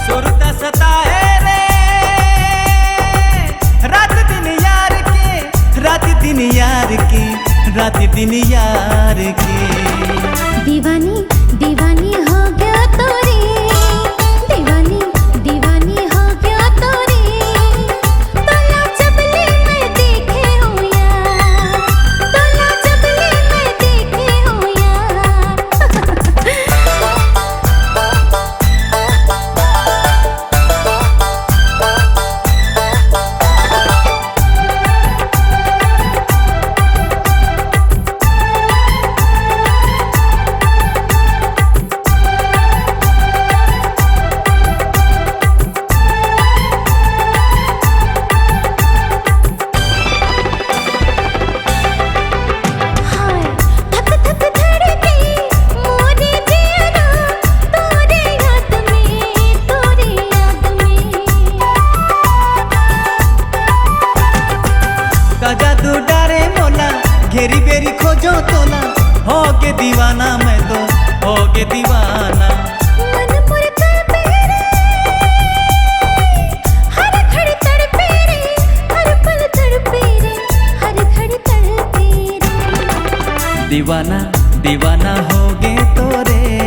सुरता सताए रे रात दिन यार के, रात दिन यार के, रात दिन यार के। दीवानी दीवानी हो गया तो रे, दीवानी दीवानी हो गया तो रे, तोला चबले में देखे हो यार, तोला चबले में देखे हो यार। जादू डारे मोला घेरी बेरी खोजो तोला, हो के दीवाना मैं तो हो के दीवाना। मन मोर तड़पे रे, हर घड़ी तड़पे रे, हर पल तड़पे रे, हर घड़ी तड़पे रे। दीवाना दीवाना हो गे तो रे।